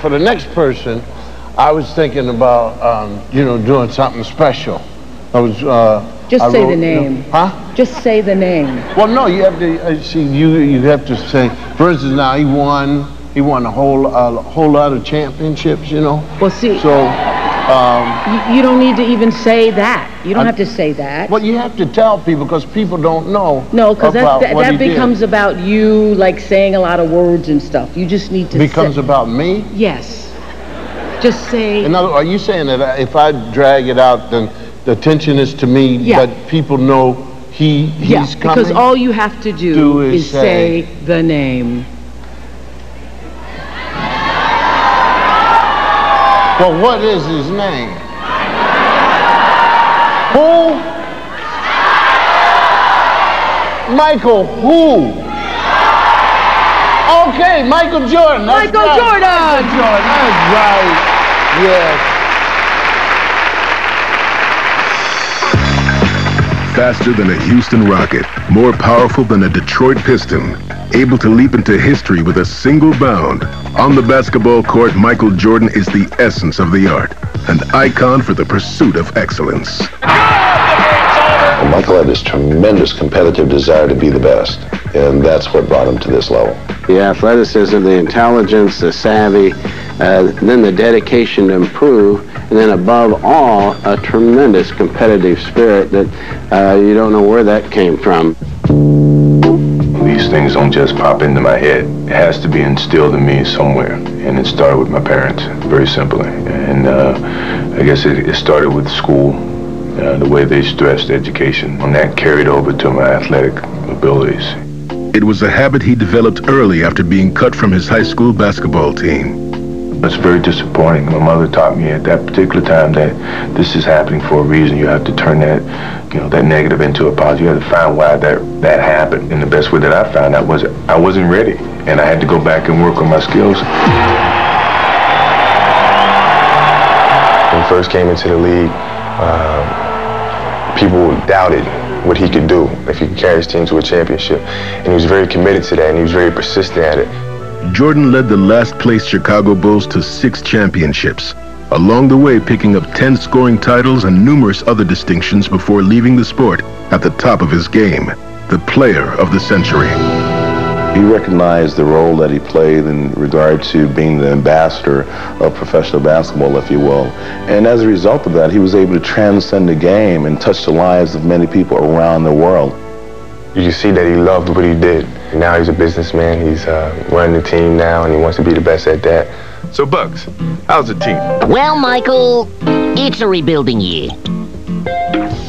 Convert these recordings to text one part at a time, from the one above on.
for the next person, I was thinking about, you know, doing something special. I was, Just I say wrote, the name. you know, huh? Just say the name. Well, no, you have to, see, you have to say, for instance, now he won a whole lot of championships, you know? Well, see. So, you don't need to even say that. You don't have to say that. Well, you have to tell people because people don't know. No, because that becomes did. about you, like saying a lot of words and stuff. You just need to Becomes about me? Yes. Just say. In other, are you saying that if I drag it out, then the attention is to me, yeah. but people know he's coming? Because all you have to do is say the name. Well, what is his name? Who? Michael who? Okay, Michael Jordan. That's Michael Jordan. Michael Jordan. That's right. Yes. Faster than a Houston Rocket, more powerful than a Detroit Piston, able to leap into history with a single bound. On the basketball court, Michael Jordan is the essence of the art, an icon for the pursuit of excellence. Michael had this tremendous competitive desire to be the best, and that's what brought him to this level. The athleticism, the intelligence, the savvy, then the dedication to improve, and then above all, a tremendous competitive spirit that you don't know where that came from. These things don't just pop into my head. It has to be instilled in me somewhere, and it started with my parents, very simply. And I guess it started with school, the way they stressed education, and that carried over to my athletic abilities. It was a habit he developed early after being cut from his high school basketball team. It's very disappointing. My mother taught me at that particular time that this is happening for a reason. You have to turn that, that negative into a positive. You have to find why that happened. And the best way that I found out was I wasn't ready, and I had to go back and work on my skills. When he first came into the league, people doubted what he could do, if he could carry his team to a championship. And he was very committed to that, and he was very persistent at it. Jordan led the last-place Chicago Bulls to 6 championships, along the way picking up 10 scoring titles and numerous other distinctions before leaving the sport at the top of his game, the player of the century. He recognized the role that he played in regard to being the ambassador of professional basketball, if you will. And as a result of that, he was able to transcend the game and touch the lives of many people around the world. You can see that he loved what he did. And now he's a businessman. He's running the team now, and he wants to be the best at that. So, Bugs, how's the team? Well, Michael, it's a rebuilding year.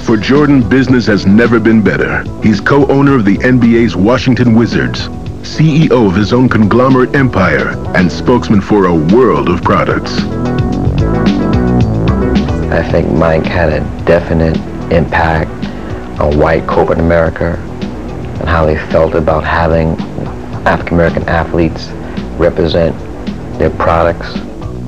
For Jordan, business has never been better. He's co-owner of the NBA's Washington Wizards, CEO of his own conglomerate empire, and spokesman for a world of products. I think Mike had a definite impact on white corporate America and how they felt about having African-American athletes represent their products.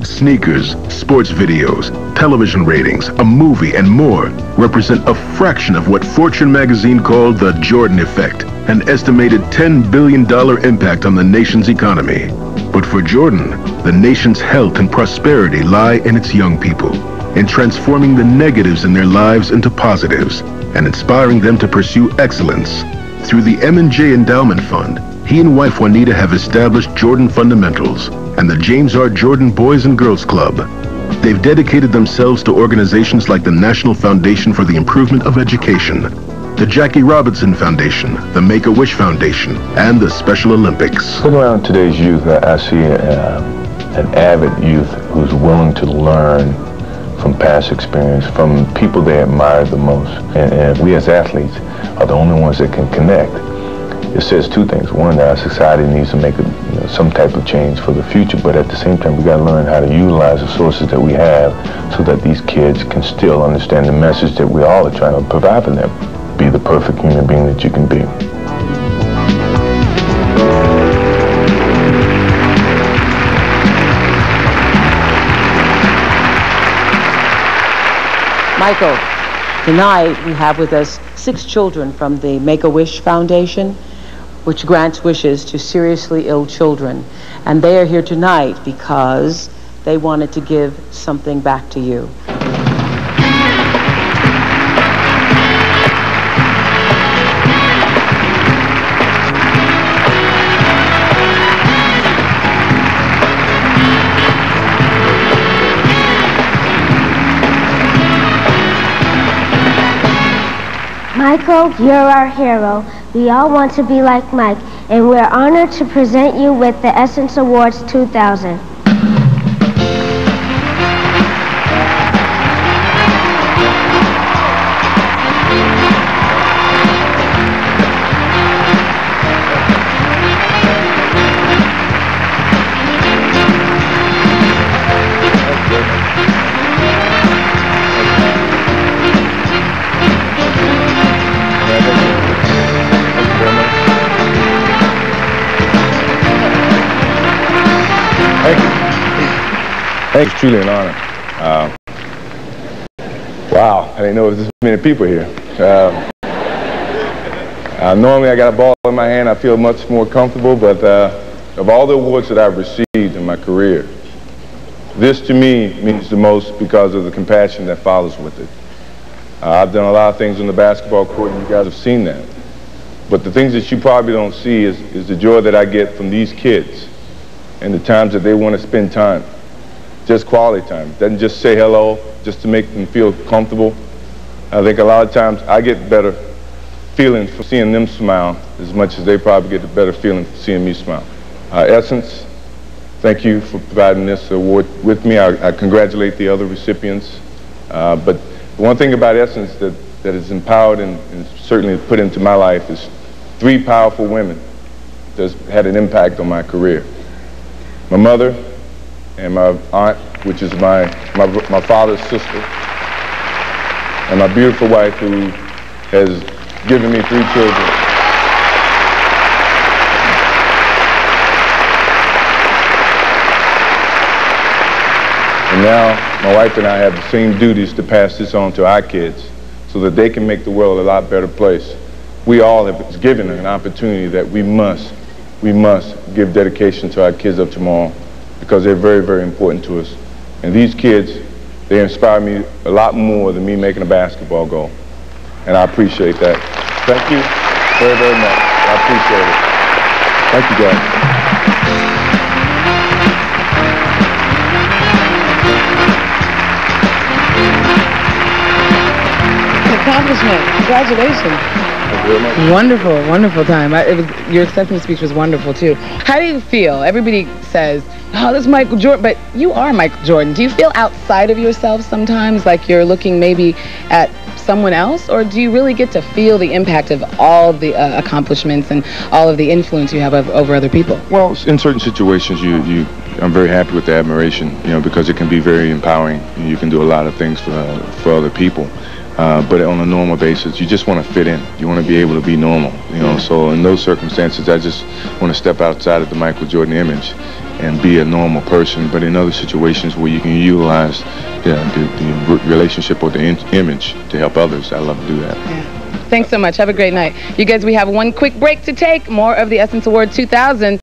Sneakers, sports videos, television ratings, a movie, and more represent a fraction of what Fortune magazine called the Jordan effect, an estimated $10 billion impact on the nation's economy. But for Jordan, the nation's health and prosperity lie in its young people, in transforming the negatives in their lives into positives, and inspiring them to pursue excellence. Through the M&J Endowment Fund, he and wife Juanita have established Jordan Fundamentals and the James R. Jordan Boys and Girls Club. They've dedicated themselves to organizations like the National Foundation for the Improvement of Education, the Jackie Robinson Foundation, the Make-A-Wish Foundation, and the Special Olympics. Looking around today's youth, I see an avid youth who's willing to learn from past experience, from people they admire the most. And we as athletes are the only ones that can connect. It says two things. One, that our society needs to make some type of change for the future, but at the same time, we got to learn how to utilize the sources that we have so that these kids can still understand the message that we all are trying to provide for them. Be the perfect human being that you can be. Michael, tonight we have with us 6 children from the Make-A-Wish Foundation. which grants wishes to seriously ill children. And they are here tonight because they wanted to give something back to you. Michael, you're our hero. We all want to be like Mike, and we're honored to present you with the Essence Awards 2000. It's truly an honor. Wow, I didn't know there was this many people here. Normally I got a ball in my hand, I feel much more comfortable, but of all the awards that I've received in my career, this to me means the most because of the compassion that follows with it. I've done a lot of things on the basketball court, and you guys have seen that. But the things that you probably don't see is the joy that I get from these kids and the times that they want to spend time. Just quality time. Doesn't just say hello, just to make them feel comfortable. I think a lot of times I get better feelings from seeing them smile as much as they probably get a better feeling from seeing me smile. Essence, thank you for providing this award with me. I congratulate the other recipients. But one thing about Essence that is empowered and certainly put into my life is 3 powerful women that's had an impact on my career. My mother, and my aunt, which is my father's sister, and my beautiful wife, who has given me 3 children. And now my wife and I have the same duties to pass this on to our kids so that they can make the world a lot better place. We all have given an opportunity that we must give dedication to our kids of tomorrow, because they're very, very important to us. And these kids, they inspire me a lot more than me making a basketball goal. And I appreciate that. Thank you very, very much. I appreciate it. Thank you, guys. Accomplishment. Congratulations. Wonderful, wonderful time. Your acceptance speech was wonderful too. How do you feel? Everybody says, oh, this is Michael Jordan, but you are Michael Jordan. Do you feel outside of yourself sometimes, like you're looking maybe at someone else, or do you really get to feel the impact of all the accomplishments and all of the influence you have over other people? Well, in certain situations, I'm very happy with the admiration, because it can be very empowering. You can do a lot of things for other people. But on a normal basis, you just want to fit in. You want to be able to be normal, So in those circumstances, I just want to step outside of the Michael Jordan image and be a normal person. But in other situations where you can utilize the relationship or the image to help others, I love to do that. Yeah. Thanks so much. Have a great night. You guys, we have one quick break to take. More of the Essence Award 2000.